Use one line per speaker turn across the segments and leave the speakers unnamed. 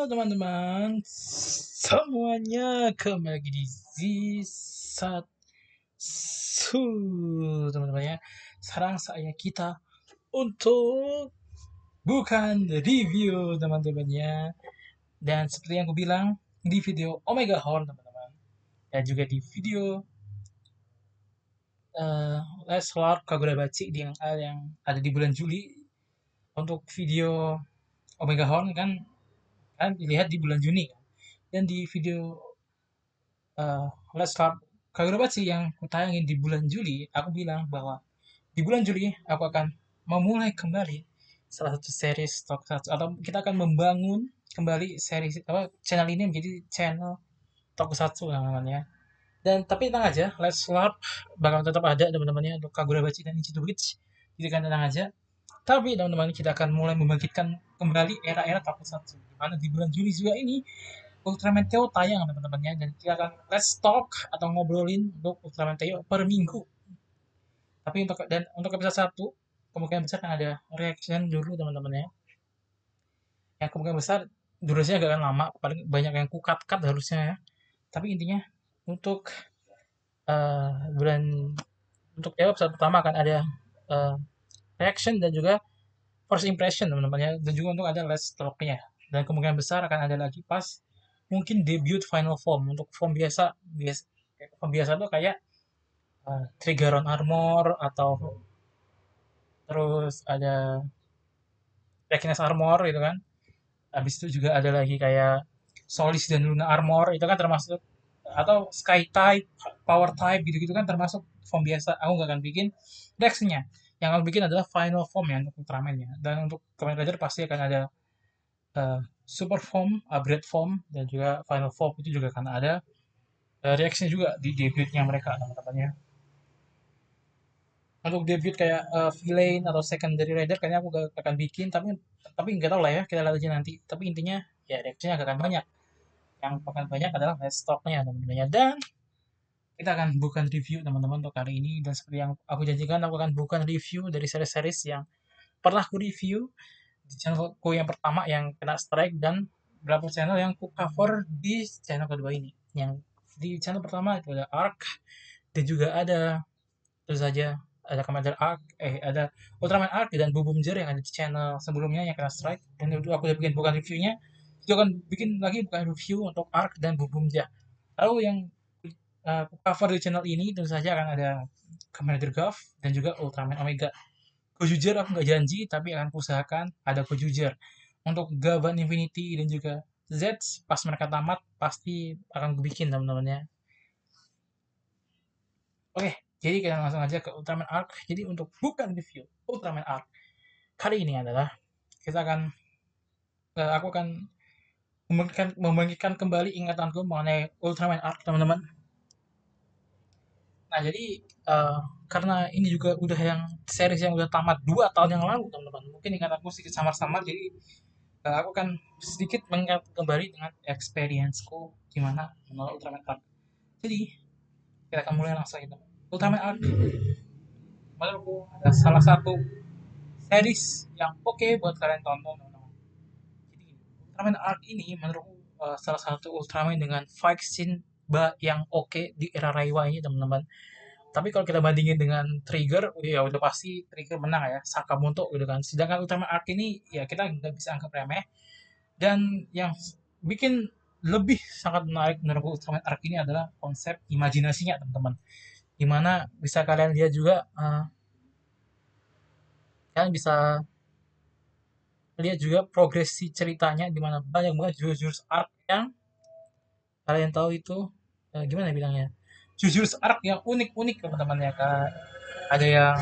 Halo teman-teman semuanya, kembali lagi di Z1 teman-teman ya. Sekarang saatnya kita untuk bukan review teman-temannya. Dan seperti yang aku bilang di video Omega Horn teman-teman, dan juga di video Let's Lord Kagurabachi yang ada di bulan Juli. Untuk video Omega Horn kan dilihat di bulan Juni kan. Dan di video Let's Start Kagurabachi yang kutayangin di bulan Juli, aku bilang bahwa di bulan Juli aku akan memulai kembali salah satu series Tokusatsu, atau kita akan membangun kembali series channel ini menjadi channel Tokusatsu namanya. Dan tapi tenang aja, Let's Start bakal tetap ada teman-temannya untuk Kagurabachi dan Ichi to Witch. Jadi kan tenang aja. Tapi teman-teman, kita akan mulai membangkitkan kembali era-era Tokusatsu. Di mana di bulan Juli juga ini Ultraman Teo tayang teman-temannya, dan kita akan let's talk atau ngobrolin untuk Ultraman Teo per minggu. Tapi untuk episode 1 kemungkinan besar akan ada reaction dulu teman-temannya. Yang kemungkinan besar durasinya agak akan lama, paling banyak yang kukat-kat harusnya ya. Tapi intinya untuk bulan untuk episode pertama akan ada uh, reaction dan juga first impression teman-temannya, dan juga untuk ada let's talk-nya. Dan kemungkinan besar akan ada lagi pas mungkin debut final form. Untuk form form biasa tuh kayak Trigaron Armor, atau terus ada Reckness Armor gitu kan. Habis itu juga ada lagi kayak Solis dan Luna Armor, itu kan termasuk, atau Sky Type, Power Type gitu-gitu kan termasuk form biasa. Aku nggak akan bikin Dex-nya. Yang aku bikin adalah final form ya untuk Ultraman-nya. Dan untuk Kamen Rider pasti akan ada super form, upgrade form, dan juga final form. Itu juga akan ada reaction juga di debutnya mereka teman-temannya. Untuk debut kayak villain atau secondary rider kayaknya aku gak akan bikin, tapi nggak tahu lah ya, kita lihat aja nanti. Tapi intinya ya reaksinya akan banyak. Yang akan banyak adalah stoknya teman-teman. Dan kita akan bukan review teman-teman untuk kali ini, dan seperti yang aku janjikan, aku akan bukan review dari series-series yang pernah aku review di channelku yang pertama yang kena strike, dan beberapa channel yang aku cover di channel kedua ini. Yang di channel pertama itu ada Arc, dan juga ada tentu saja ada Commander Arc, ada Ultraman Arc dan Bubumjer yang ada di channel sebelumnya yang kena strike, dan itu aku udah bikin bukan reviewnya. Itu akan bikin lagi bukan review untuk Arc dan Bubumjer. Lalu yang cover di channel ini tentu saja akan ada Commander Golf dan juga Ultraman Omega. Gojujer aku nggak janji, tapi akan usahakan ada Gojujer. Untuk Gavan Infinity dan juga Z, pas mereka tamat pasti akan gue bikin teman-temannya. Oke, jadi kita langsung aja ke Ultraman Arc. Jadi untuk bukan review Ultraman Arc kali ini adalah aku akan membangkitkan kembali ingatanku mengenai Ultraman Arc teman-teman. Nah jadi karena ini juga udah yang series yang udah tamat 2 tahun yang lalu teman-teman. Mungkin ingatanku sedikit samar-samar, jadi aku akan sedikit mengingat kembali dengan experienceku gimana menolak Ultraman Arc. Jadi kita akan mulai langsung itu. Ultraman Arc menurutku adalah salah satu series yang oke buat kalian tonton teman-teman. Jadi Ultraman Arc ini menurutku salah satu Ultraman dengan fight scene yang oke di era Reiwa ini teman-teman. Tapi kalau kita bandingin dengan Trigger, ya udah pasti Trigger menang ya, Sakamoto gitu kan. Sedangkan Ultraman Arc ini ya kita nggak bisa anggap remeh. Dan yang bikin lebih sangat menarik menurut Ultraman Arc ini adalah konsep imajinasinya teman-teman. Dimana bisa kalian lihat juga, kalian bisa lihat juga progresi ceritanya, di mana banyak banget jurus-jurus arc yang kalian tahu itu, gimana bilangnya, jurus arc yang unik-unik teman-teman ya kak. Ada yang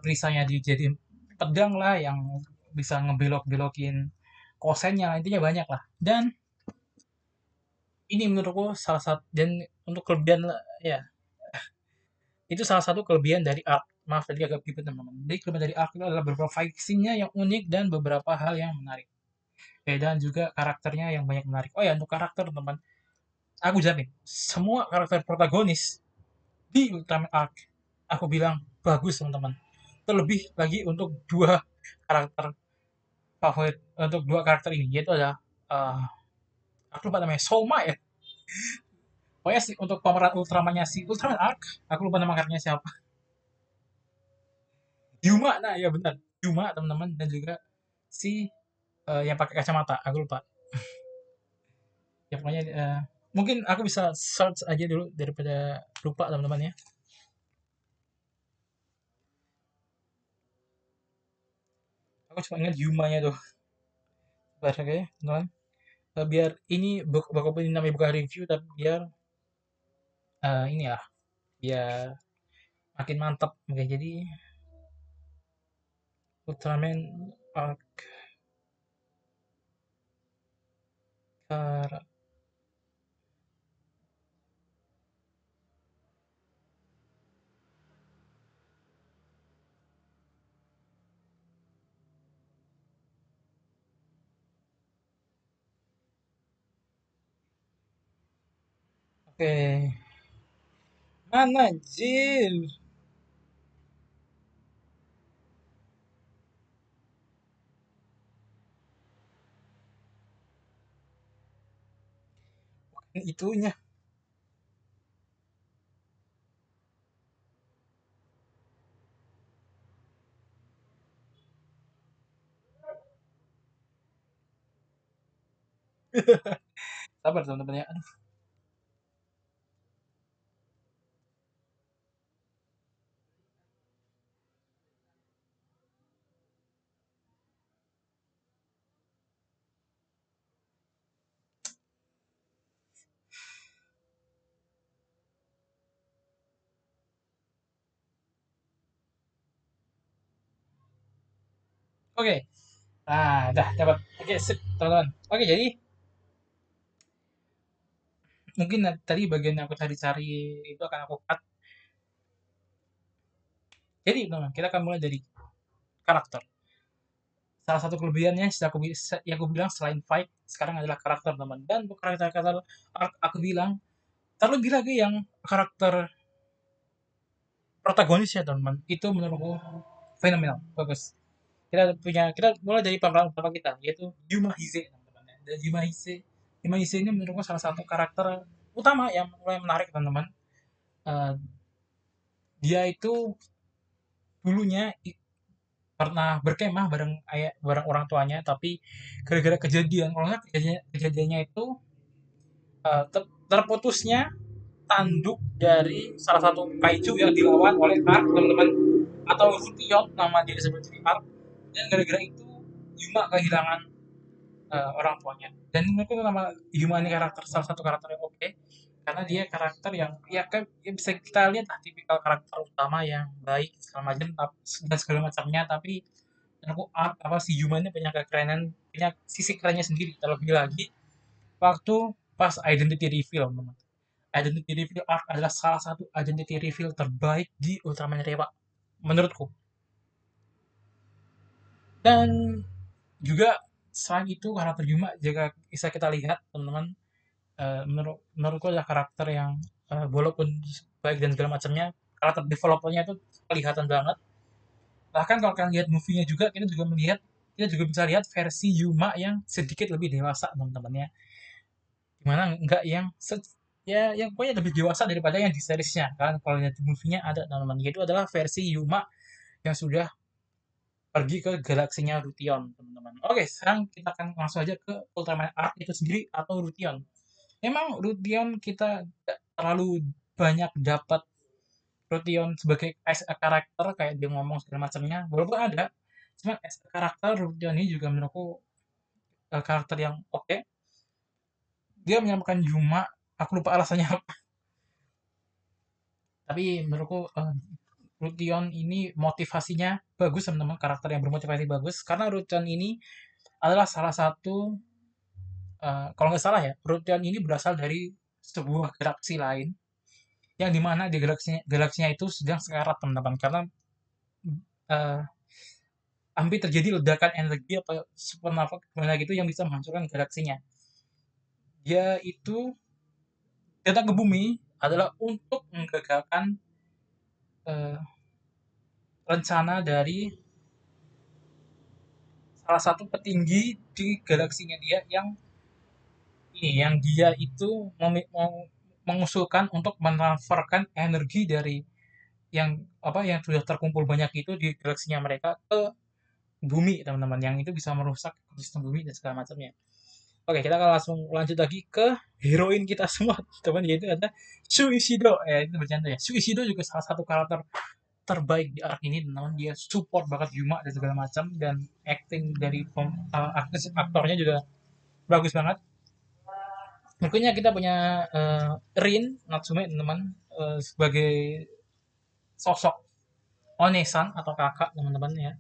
perisanya dijadiin pedang lah, yang bisa ngebelok-belokin kosennya, intinya banyak lah. Dan ini menurutku salah satu, dan untuk kelebihan ya, itu salah satu kelebihan dari arc. Maaf tadi agak ribet teman-teman. Jadi kelebihan dari arc itu adalah beberapa fighting-nya yang unik dan beberapa hal yang menarik. Dan juga karakternya yang banyak menarik. Oh ya, untuk karakter teman, aku jamin semua karakter protagonis di Ultraman Arc aku bilang bagus teman-teman. Terlebih lagi untuk dua karakter favorit, untuk dua karakter ini, yaitu ada eh aku lupa namanya, Soma ya. Pokoknya sih untuk pemeran Ultramannya si Ultraman Arc, aku lupa nama karakternya siapa. Yuma, nah ya benar. Yuma teman-teman, dan juga si yang pakai kacamata, aku lupa. Ya pokoknya mungkin aku bisa search aja dulu daripada lupa teman-teman ya. Aku cuma ingat Yumanya tuh. Sebentar ya teman-teman. Biar ini bakal ini namanya bukan review, tapi biar ini ya, biar makin mantap. Oke, jadi Ultraman Arc karakter. Oke, mana Jil? Itunya. Sabar teman-teman ya. Aduh. Oke. Nah, dah dapat. Oke, sip, teman-teman. Oke, jadi mungkin tadi bagian yang aku cari-cari itu akan aku cut. Jadi, teman-teman, kita akan mulai dari karakter. Salah satu kelebihannya yang aku bilang selain fight sekarang adalah karakter, teman. Dan untuk karakter-karakter aku bilang terlebih lagi yang karakter protagonis ya, teman. Itu menurutku fenomenal, bagus. Kita mulai dari pemeran utama kita, yaitu Yuma Hise, teman-teman. Dan Yuma Hise ini menurutku salah satu karakter utama yang mulai menarik, teman-teman. Eh, dia itu dulunya pernah berkemah bareng ayah, bareng orang tuanya, tapi gara-gara kejadian, kalau nggak kejadiannya itu terputusnya tanduk dari salah satu kaiju yang dilawan oleh Ark, teman-teman, atau Rupion nama dia disebut Ark. Dan gara-gara itu Yuma kehilangan orang tuanya. Dan menurutku nama Yuma ini salah satu karakter yang oke, karena dia karakter yang ya kan ya bisa kita lihat lah tipikal karakter utama yang baik segala macam dan segala macamnya, tapi menurutku apa si Yuma ini punya kekerenan, punya sisi kerennya sendiri, terlebih lagi waktu pas identity reveal, teman. Identity reveal arc adalah salah satu identity reveal terbaik di Ultraman Rewa menurutku. Dan juga selain itu karakter Yuma jika bisa kita lihat, teman-teman, menurutku adalah karakter yang walaupun baik dan segala macamnya, karakter developernya itu kelihatan banget. Bahkan kalau kalian lihat movie-nya juga, kita juga bisa lihat versi Yuma yang sedikit lebih dewasa, teman-teman ya. Dimana enggak yang ya yang pokoknya lebih dewasa daripada yang di seriesnya kan. Kalau lihat di movie-nya ada, teman-teman, itu adalah versi Yuma yang sudah pergi ke galaksinya Rution, teman-teman. Oke, sekarang kita akan langsung aja ke Ultraman Arc itu sendiri atau Rution. Memang Rution kita tidak terlalu banyak dapat Rution sebagai as a karakter kayak dia ngomong segala macamnya, walaupun ada, cuman as a karakter Rution ini juga menurutku karakter yang oke. Dia menyamakan Yuma, aku lupa alasannya apa, tapi menurutku Rution ini motivasinya bagus, teman-teman, karakter yang bermotivasi bagus, karena Rution ini adalah salah satu kalau nggak salah ya, Rution ini berasal dari sebuah galaksi lain yang dimana di galaksinya itu sedang sekarat, teman-teman, karena uh, hampir terjadi ledakan energi apa supernova gimana gitu yang bisa menghancurkan galaksinya. Dia itu datang ke bumi adalah untuk menggagalkan uh, rencana dari salah satu petinggi di galaksinya dia yang ini yang dia itu mengusulkan untuk mentransferkan energi dari yang yang sudah terkumpul banyak itu di galaksinya mereka ke bumi, teman-teman, yang itu bisa merusak ekosistem bumi dan segala macamnya. Oke, kita akan langsung lanjut lagi ke heroin kita semua, teman, yaitu ada Suisido. Itu bercanda ya. Suisido juga salah satu karakter terbaik di arc ini, teman-teman. Dia support banget Yuma dan segala macam, dan acting dari aktornya juga bagus banget. Berikutnya kita punya Rin Natsume, teman-teman, sebagai sosok Onesan atau kakak, teman-teman ya.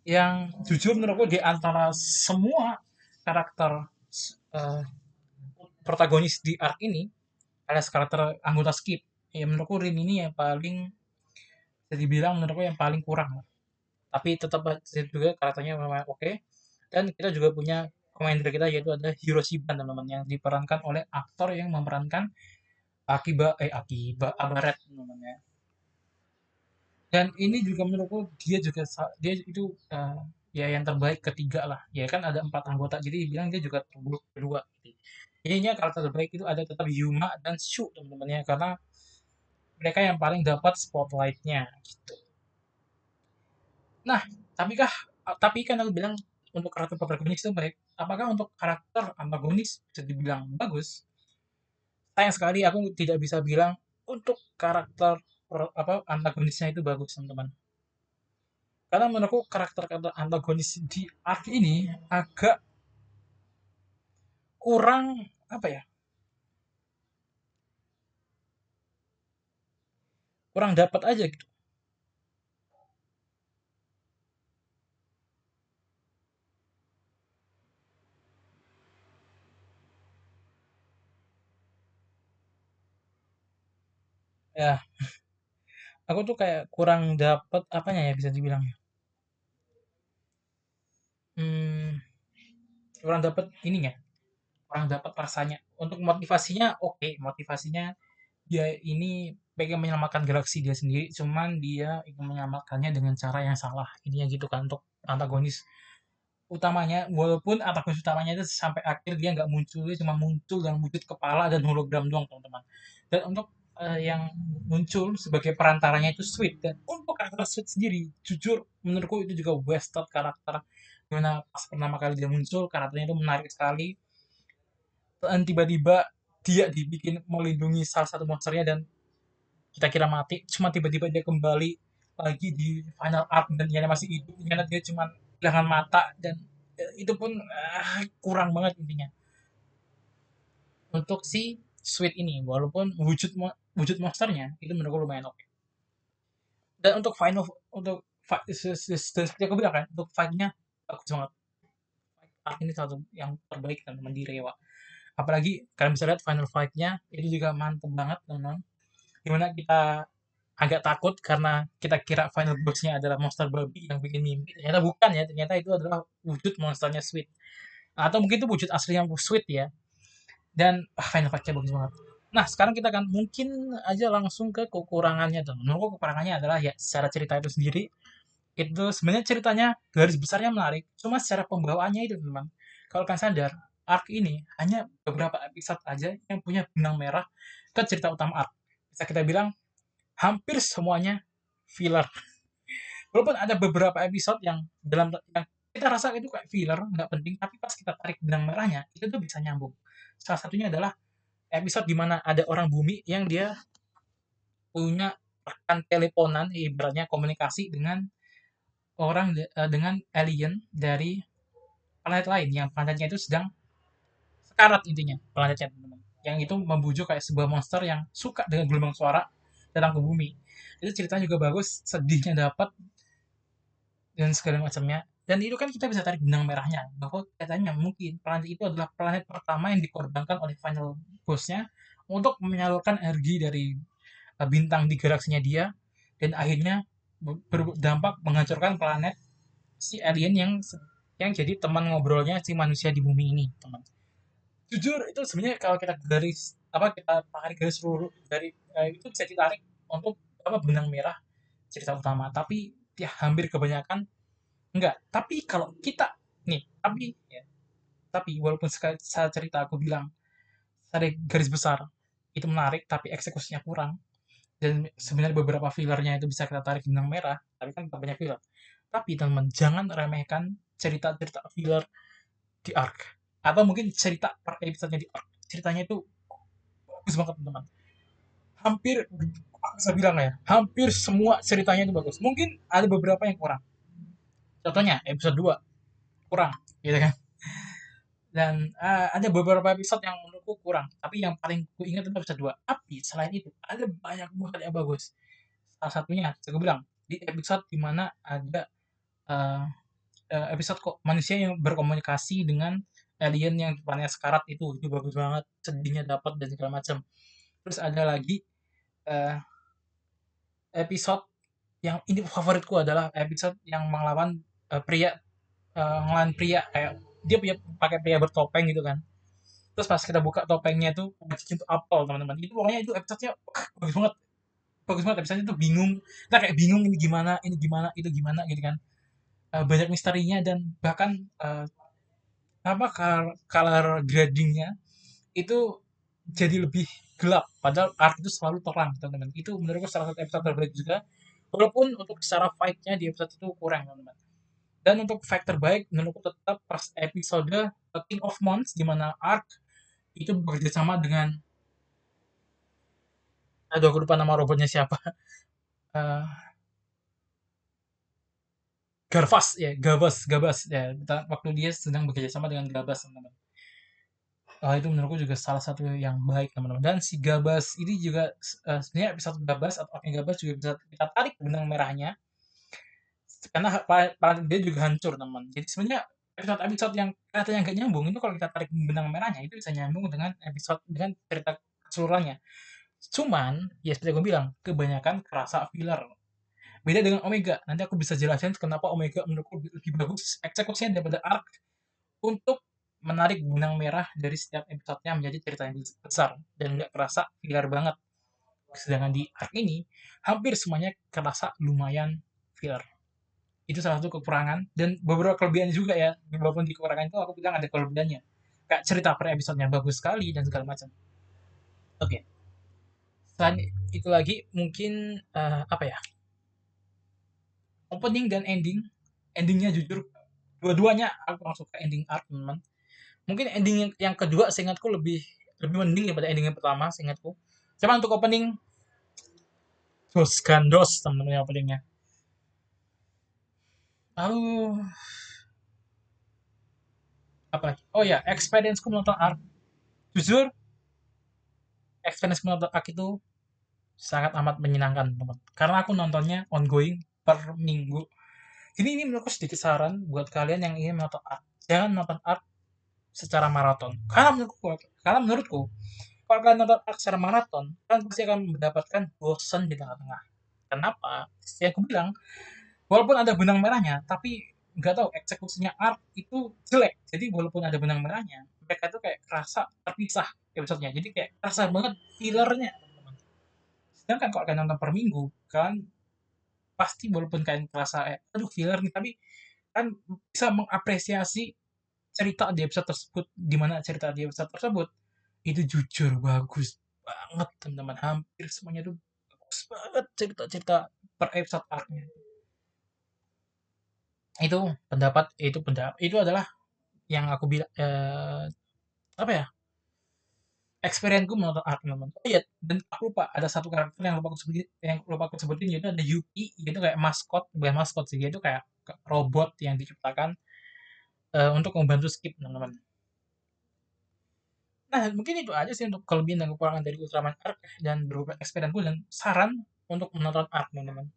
Yang jujur menurutku di antara semua karakter eh, protagonis di arc ini, alias karakter anggota Skip, ya menurutku Rin ini yang paling bisa dibilang menurutku yang paling kurang. Tapi tetap juga karakternya memang oke. Dan kita juga punya commander kita, yaitu ada Hiroshiban, teman-teman, yang diperankan oleh aktor yang memerankan Akiba Abaret, teman-teman ya. Dan ini juga menurutku dia itu ya yang terbaik ketiga lah. Ya kan ada 4 anggota, jadi bilang dia juga terburuk kedua gitu. Jadinya karakter terbaik itu ada tetap Yuma dan Shu, teman-teman ya, karena mereka yang paling dapat spotlightnya gitu. Nah, tapi kah tapi kan aku bilang untuk karakter protagonis itu baik. Apakah untuk karakter antagonis bisa dibilang bagus? Sayang sekali aku tidak bisa bilang untuk karakter antagonisnya itu bagus, teman-teman. Karena menurutku karakter-karakter antagonis di arc ini agak kurang, apa ya, kurang dapat aja gitu. Ya, aku tuh kayak kurang dapat apanya ya, bisa dibilang ya. Hmm, kurang dapat ininya, kurang dapat rasanya. Untuk motivasinya oke, motivasinya dia ini pengen menyelamatkan galaksi dia sendiri, cuman dia ingin menyelamatkannya dengan cara yang salah. Ininya gitu kan untuk antagonis utamanya, walaupun antagonis utamanya itu sampai akhir dia nggak muncul, dia cuma muncul dan wujud kepala dan hologram doang, teman-teman. Dan untuk yang muncul sebagai perantaranya itu Sweet, dan untuk karakter Sweet sendiri jujur menurutku itu juga wasted karakter, dimana pas pertama kali dia muncul karakternya itu menarik sekali, dan tiba-tiba dia dibikin melindungi salah satu monsternya dan kita kira mati, cuma tiba-tiba dia kembali lagi di final arc dan dia masih hidup, ternyata dia cuma kehilangan mata, dan itu pun kurang banget intinya untuk si Sweet ini, walaupun wujud monsternya itu menurutku lumayan oke. Dan untuk final, untuk fight, seperti aku bilang kan, untuk fightnya bagus banget. Fight arc ini satu yang terbaik teman-teman di Rewa, apalagi kalian bisa lihat final fight-nya itu juga mantep banget, teman-teman, dimana kita agak takut karena kita kira final boss-nya adalah monster babi yang bikin mimpi. Ternyata bukan ya, ternyata itu adalah wujud monsternya Sweet. Atau mungkin itu wujud asli yang Sweet ya. Dan final fight-nya bagus banget. Nah, sekarang kita akan mungkin aja langsung ke kekurangannya tuh. Menurutku kekurangannya adalah ya secara cerita itu sendiri, itu sebenarnya ceritanya garis besarnya menarik, cuma secara pembawaannya itu, teman. Kalau kalian sadar, arc ini hanya beberapa episode aja yang punya benang merah ke cerita utama arc. Bisa kita bilang hampir semuanya filler. Walaupun ada beberapa episode yang kita rasa itu kayak filler, nggak penting, tapi pas kita tarik benang merahnya, itu tuh bisa nyambung. Salah satunya adalah episode di mana ada orang bumi yang dia punya rekan teleponan, ibaratnya komunikasi dengan dengan alien dari planet lain, yang planetnya itu sedang sekarat intinya, planetnya, teman-teman. Yang itu membujuk kayak sebuah monster yang suka dengan gelombang suara datang ke bumi. Itu ceritanya juga bagus, sedihnya dapat, dan segala macamnya. Dan itu kan kita bisa tarik benang merahnya bahwa katanya mungkin planet itu adalah planet pertama yang dikorbankan oleh final boss-nya untuk menyalurkan energi dari bintang di galaksinya dia, dan akhirnya berdampak menghancurkan planet si alien yang jadi teman ngobrolnya si manusia di bumi ini, teman. Jujur itu sebenarnya kalau kita kita tarik garis seluruh dari itu bisa ditarik untuk benang merah cerita utama, tapi ya hampir kebanyakan enggak. Tapi kalau kita nih, tapi ya, Tapi walaupun saat cerita aku bilang ada garis besar itu menarik, tapi eksekusinya kurang. Dan sebenarnya beberapa fillernya itu bisa kita tarik benang merah, tapi kan tetap banyak filler. Tapi teman, jangan remehkan cerita-cerita filler di arc. Atau mungkin cerita per episode-nya di arc. Ceritanya itu bagus banget teman. Hampir, aku bisa bilang ya, hampir semua ceritanya itu bagus. Mungkin ada beberapa yang kurang. Contohnya episode 2 kurang, gitu kan. Dan ada beberapa episode yang menurutku kurang, tapi yang paling ku ingat itu episode 2. Tapi selain itu, ada banyak banget yang bagus. Salah satunya, saya bilang, di episode dimana ada eh, episode kok manusia yang berkomunikasi dengan alien yang depannya sekarat itu bagus banget, sedihnya dapat dan segala macam. Terus ada lagi eh, episode yang ini favoritku adalah episode yang melawan pria, ngelawan pria kayak dia punya pakai pria bertopeng gitu kan. Terus pas kita buka topengnya tuh cincin tuh apel teman-teman. Itu pokoknya itu episode-nya bagus banget. Bagus banget episode itu bingung. Kita kayak bingung ini gimana, itu gimana gitu kan. Banyak misterinya dan bahkan apa color gradingnya itu jadi lebih gelap padahal art itu selalu terang teman-teman. Itu menurutku salah satu episode terbaik juga walaupun untuk secara fight-nya di episode itu kurang teman-teman. Dan untuk fight terbaik menurutku tetap pas episode King of Mons di mana Ark itu bekerja sama dengan, aduh aku lupa nama robotnya siapa. Eh, Garvas ya, Gabas ya. Waktu dia sedang bekerja sama dengan Gabas teman-teman. Itu menurutku juga salah satu yang baik teman-teman. Dan si Gabas ini juga sebenarnya episode Gabas atau Oke Gabas juga bisa kita tarik benang merahnya karena para dia juga hancur teman. Jadi sebenarnya episode-episode yang katanya nggak nyambung itu kalau kita tarik benang merahnya itu bisa nyambung dengan episode dengan cerita keseluruhannya. Cuman ya seperti aku bilang kebanyakan kerasa filler. Beda dengan Omega. Nanti aku bisa jelasin kenapa Omega menurutku lebih bagus eksekusinya daripada Arc untuk menarik benang merah dari setiap episodenya menjadi cerita yang besar dan nggak kerasa filler banget. Sedangkan di Arc ini hampir semuanya kerasa lumayan filler. Itu salah satu kekurangan dan beberapa kelebihan juga ya. Walaupun di kekurangan itu aku bilang ada kelebihannya. Kayak cerita per episodenya bagus sekali dan segala macam. Oke. Selain itu lagi mungkin apa ya? Opening dan endingnya jujur dua-duanya aku langsung suka ending art teman. Mungkin ending yang kedua seingatku lebih lebih mending daripada ending yang pertama seingatku. Cuma untuk opening Dos Gandos temen-temen openingnya. Lalu apa lagi? Oh ya, experienceku menonton art. Jujur, experience menonton art itu sangat amat menyenangkan teman. Karena aku nontonnya ongoing per minggu. Jadi ini menurutku sedikit saran buat kalian yang ingin menonton art. Jangan nonton art secara maraton. Karena menurutku kalau kalian nonton art secara maraton, kalian pasti akan mendapatkan bosan di tengah-tengah. Kenapa? Yang aku bilang, walaupun ada benang merahnya, tapi nggak tahu eksekusinya art itu jelek. Jadi walaupun ada benang merahnya, mereka tuh kayak kerasa terpisah episodenya. Jadi kayak kerasa banget fillernya. Sedangkan kalau kalian nonton per minggu, kan pasti walaupun kalian kerasa aduh filler nih, tapi kan bisa mengapresiasi cerita di episode tersebut, di mana cerita di episode tersebut itu jujur bagus banget teman-teman. Hampir semuanya tuh bagus banget cerita-cerita per episode arc-nya. Itu adalah yang aku bilang apa ya? Experience-ku menonton Ark teman-teman. Oh iya, dan aku lupa ada satu karakter yang lupa aku sebutin yaitu ada Yuki, yaitu kayak maskot, bukan maskot sih, dia itu kayak robot yang diciptakan untuk membantu skip teman-teman. Nah, mungkin itu aja sih untuk kelebihan dan kekurangan dari Ultraman Arc dan beberapa experience-ku dan saran untuk menonton Arc teman-teman.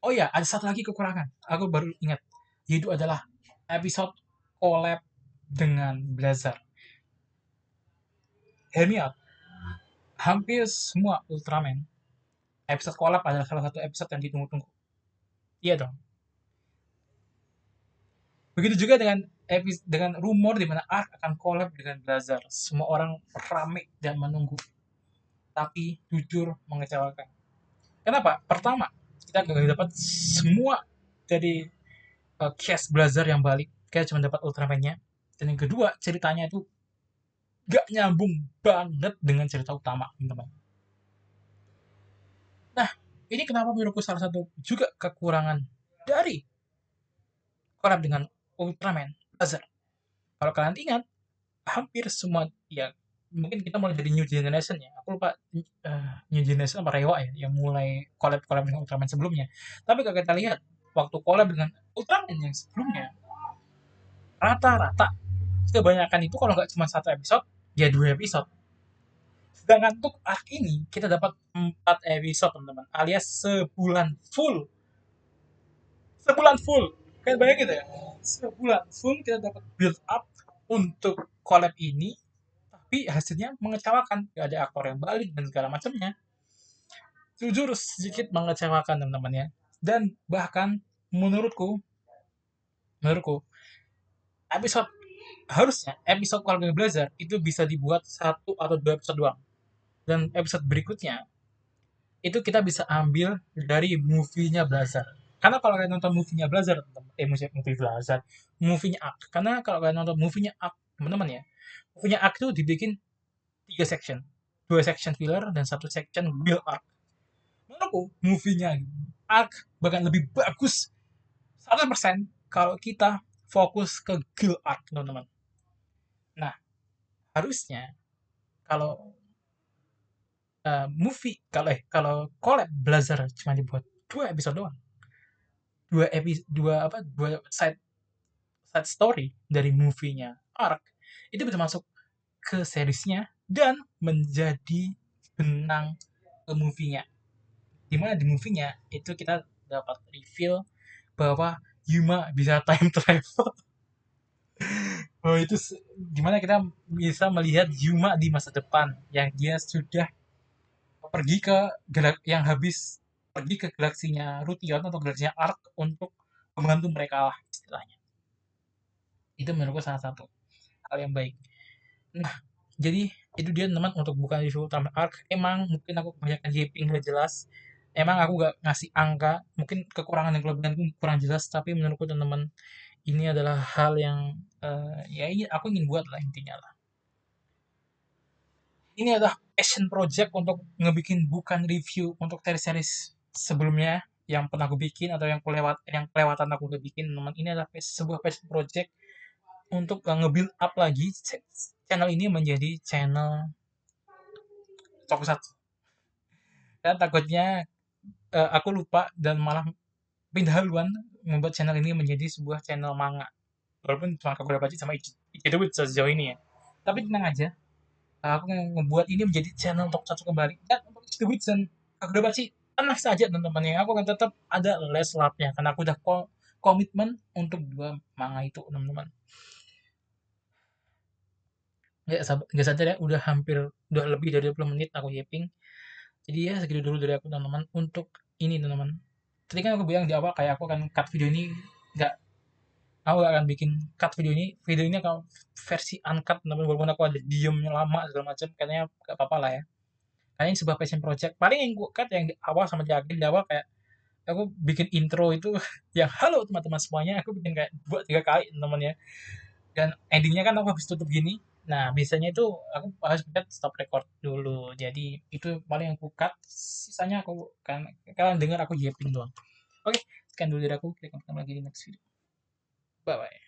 Oh iya, ada satu lagi kekurangan. Aku baru ingat, yaitu adalah episode collab dengan Blazer. Hear me out. Hampir semua Ultraman episode collab adalah salah satu episode yang ditunggu-tunggu. Iya dong. Begitu juga dengan rumor di mana Ark akan collab dengan Blazer. Semua orang ramai dan menunggu. Tapi jujur mengecewakan. Kenapa? Pertama, kita gak dapat semua dari cast Blazer yang balik. Kita cuma dapat Ultraman-nya. Dan yang kedua, ceritanya itu gak nyambung banget dengan cerita utama, teman-teman. Nah, ini kenapa menurutku salah satu juga kekurangan dari collab dengan Ultraman Blazar. Kalau kalian ingat, hampir semua, ya mungkin kita mulai dari New Generation ya. Aku lupa New Generation apa Rewa ya, yang mulai collab-collab dengan Ultraman sebelumnya. Tapi kalau kita lihat, waktu collab dengan Ultraman yang sebelumnya, rata-rata kebanyakan itu kalau nggak cuma satu episode, ya 2 episode. Sedangkan untuk arc ini, kita dapat 4 episode, teman-teman. Alias sebulan full. Sebulan full. Kayak bayangin gitu ya. Sebulan full kita dapat build up untuk collab ini, tapi hasilnya mengecewakan. Gak ada aktor yang balik dan segala macamnya. Jujur sedikit mengecewakan, teman-teman ya. Dan bahkan menurutku, menurutku episode harusnya episode collab dengan Blazer itu bisa dibuat 1 atau 2 episode doang. Dan episode berikutnya itu kita bisa ambil dari movie-nya Blazar. Karena kalau kalian nonton movie-nya Blazar, movie Blazar, movie-nya Ark. Karena kalau kalian nonton movie-nya Ark, teman-teman ya, movie-nya Ark itu dibikin 3 section. 2 section filler dan 1 section real Ark. Menurutku, movie-nya Ark bahkan lebih bagus 100% kalau kita fokus ke Gil Arc, teman-teman. Nah, harusnya kalau movie, kalau collab Blazar cuma dibuat 2 episode doang, dua side side story dari movie-nya Arc itu bisa masuk ke seriesnya dan menjadi benang ke movie-nya. Dimana di movie-nya itu kita dapat reveal bahwa Yuma bisa time travel. Oh, itu dimana kita bisa melihat Yuma di masa depan yang dia sudah pergi ke yang habis pergi ke galaksinya Rution atau galaksinya Ark untuk membantu mereka lah istilahnya. Itu menurutku salah satu hal yang baik. Nah, jadi itu dia teman untuk bukan review Ultraman Arc. Emang mungkin aku kebanyakan japing gak jelas. Emang aku gak ngasih angka, mungkin kekurangan dan kelebihanku kurang jelas, tapi menurutku teman-teman ini adalah hal yang ya ini aku ingin buat lah intinya lah. Ini adalah passion project untuk ngebikin bukan review untuk series sebelumnya yang pernah aku bikin atau yang kelewatan aku udah bikin, teman. Ini adalah sebuah passion project untuk nge-build up lagi channel ini menjadi channel satu. Dan takutnya aku lupa dan malah pindah haluan membuat channel ini menjadi sebuah channel manga. Walaupun cuma Kagurabachi sama Ichido sejauh ini ya. Tapi tenang aja, aku ngebuat ini menjadi channel untuk satu kembali. Dan untuk Ichido dan Kagurabachi, tenang saja teman-teman ya. Aku akan tetap ada less lapnya karena aku udah komitmen untuk 2 manga itu, teman-teman. Nggak sadar ya, udah lebih dari 20 menit aku yaping. Jadi ya segitu dulu dari aku, teman-teman, untuk ini, teman-teman. Tadi kan aku bilang di awal kayak aku akan cut video ini, nggak aku gak akan bikin cut video ini kalau versi uncut, teman-teman, walaupun aku ada diemnya lama segala macam, katanya gak apa-apa lah ya. Karena ini sebuah passion project. Paling yang gue cut yang di awal sama di akhir. Di awal kayak aku bikin intro itu yang halo teman-teman semuanya, aku bikin kayak 2-3 kali, teman-teman ya. Dan endingnya kan aku habis tutup gini. Nah, biasanya itu aku harus pencet stop record dulu. Jadi itu paling aku cut. Sisanya aku kan kalian dengar aku yapin doang. Oke, sekian dulu dari aku. Kita ketemu lagi di next video. Bye bye.